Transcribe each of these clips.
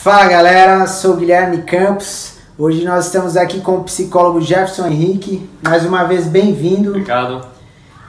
Fala galera, sou o Guilherme Campos. Hoje nós estamos aqui com o psicólogo Jefferson Henrique. Mais uma vez, bem-vindo. Obrigado.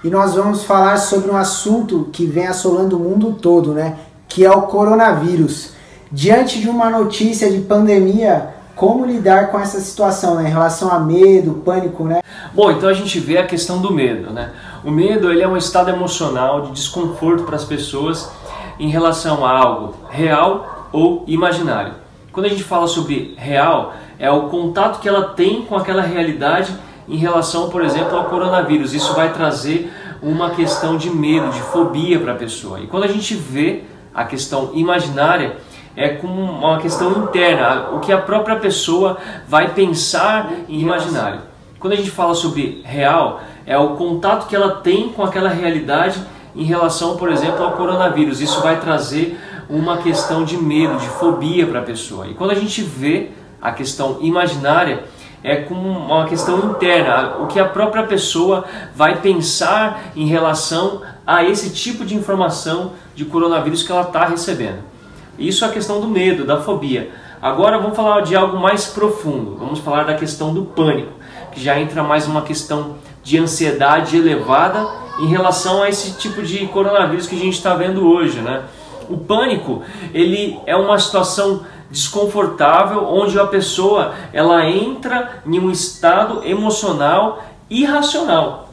E nós vamos falar sobre um assunto que vem assolando o mundo todo, né? Que é o coronavírus. Diante de uma notícia de pandemia, como lidar com essa situação, né? Em relação a medo, pânico, né? Bom, então a gente vê a questão do medo, né? O medo, ele é um estado emocional de desconforto para as pessoas em relação a algo real ou imaginário. Quando a gente fala sobre real, é o contato que ela tem com aquela realidade em relação, por exemplo, ao coronavírus. Isso vai trazer uma questão de medo, de fobia para a pessoa. E quando a gente vê a questão imaginária, é como uma questão interna, o que a própria pessoa vai pensar em imaginário. Quando a gente fala sobre real, é o contato que ela tem com aquela realidade em relação, por exemplo, ao coronavírus. Isso vai trazer uma questão de medo, de fobia para a pessoa. E quando a gente vê a questão imaginária, é como uma questão interna, o que a própria pessoa vai pensar em relação a esse tipo de informação de coronavírus que ela está recebendo. Isso é a questão do medo, da fobia. Agora vamos falar de algo mais profundo, vamos falar da questão do pânico, que já entra mais uma questão de ansiedade elevada em relação a esse tipo de coronavírus que a gente está vendo hoje, né? O pânico, ele é uma situação desconfortável onde a pessoa ela entra em um estado emocional irracional.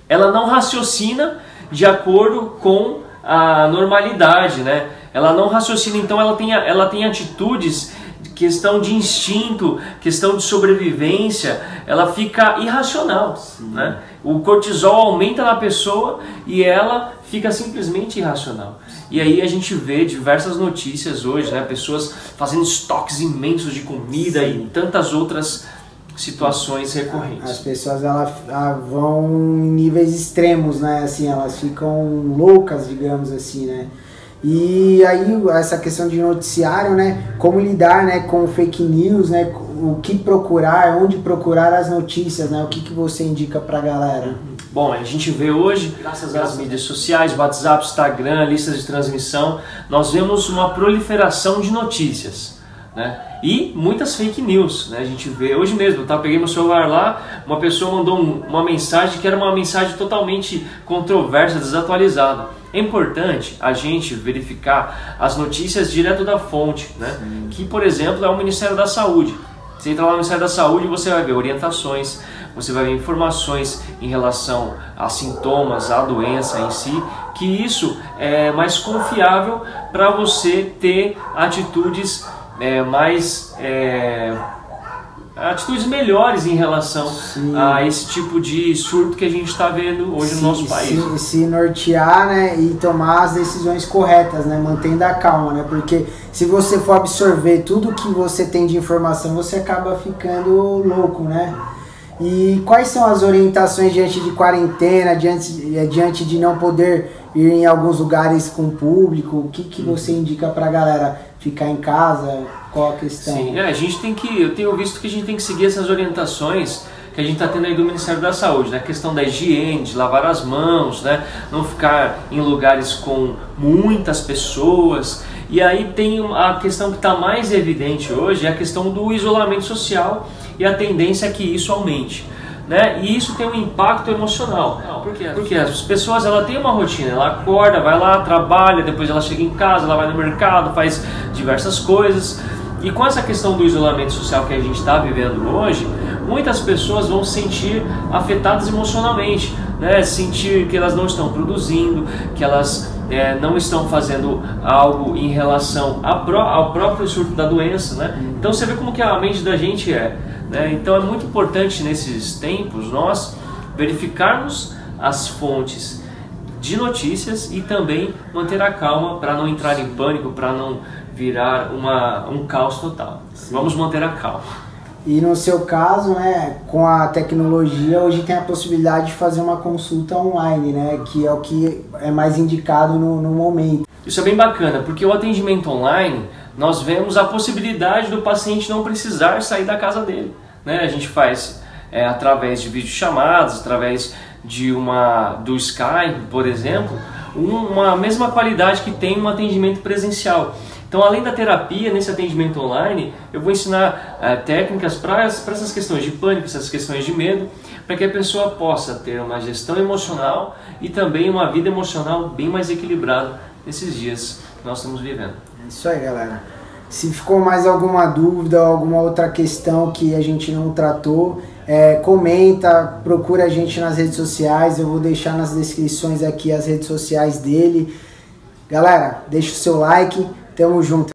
Ela não raciocina de acordo com a normalidade, né? Ela não raciocina, então ela tem atitudes, questão de instinto, questão de sobrevivência, ela fica irracional, né? O cortisol aumenta na pessoa e ela fica simplesmente irracional. E aí a gente vê diversas notícias hoje, né? Pessoas fazendo estoques imensos de comida e tantas outras situações recorrentes. As pessoas elas vão em níveis extremos, né? Assim, elas ficam loucas, digamos assim, né? E aí essa questão de noticiário, né? Como lidar, né, com fake news, né? O que procurar, onde procurar as notícias, né? O que você indica pra galera? Bom, a gente vê hoje, graças às mídias sociais, WhatsApp, Instagram, listas de transmissão, nós vemos uma proliferação de notícias, né? E muitas fake news, né? A gente vê hoje mesmo, tá? Peguei meu celular lá, uma pessoa mandou uma mensagem que era uma mensagem totalmente controversa, desatualizada. É importante a gente verificar as notícias direto da fonte, né? Que, por exemplo, é o Ministério da Saúde. Você entra lá no Ministério da Saúde e você vai ver orientações, você vai ver informações em relação a sintomas, à doença em si, que isso é mais confiável para você ter atitudes atitudes melhores em relação a esse tipo de surto que a gente está vendo hoje no nosso país. Se nortear, né, e tomar as decisões corretas, né, mantendo a calma, né, porque se você for absorver tudo que você tem de informação, você acaba ficando louco, né? E quais são as orientações diante de quarentena, diante de não poder ir em alguns lugares com o público? O que você indica para a galera? Ficar em casa? Qual a questão? Sim, eu tenho visto que a gente tem que seguir essas orientações que a gente está tendo aí do Ministério da Saúde, né? A questão da higiene, de lavar as mãos, né? Não ficar em lugares com muitas pessoas. E aí tem a questão que está mais evidente hoje, é a questão do isolamento social e a tendência é que isso aumente, né? E isso tem um impacto emocional. Por quê? Porque as pessoas ela têm uma rotina, ela acorda, vai lá, trabalha, depois ela chega em casa, ela vai no mercado, faz diversas coisas. E com essa questão do isolamento social que a gente está vivendo hoje, muitas pessoas vão se sentir afetadas emocionalmente, né? Sentir que elas não estão produzindo, que elas não estão fazendo algo em relação ao próprio surto da doença, né? Então você vê como que a mente da gente é, né? Então é muito importante nesses tempos nós verificarmos as fontes de notícias e também manter a calma para não entrar em pânico, para não virar um caos total. Sim. Vamos manter a calma. E no seu caso, né, com a tecnologia, hoje tem a possibilidade de fazer uma consulta online, né, que é o que é mais indicado no momento. Isso é bem bacana, porque o atendimento online, nós vemos a possibilidade do paciente não precisar sair da casa dele, né? A gente faz através de videochamadas, através do Skype, por exemplo, uma mesma qualidade que tem um atendimento presencial. Então, além da terapia, nesse atendimento online, eu vou ensinar técnicas para essas questões de pânico, essas questões de medo, para que a pessoa possa ter uma gestão emocional e também uma vida emocional bem mais equilibrada nesses dias que nós estamos vivendo. É isso aí, galera. Se ficou mais alguma dúvida ou alguma outra questão que a gente não tratou, comenta, procura a gente nas redes sociais, eu vou deixar nas descrições aqui as redes sociais dele. Galera, deixa o seu like, tamo junto.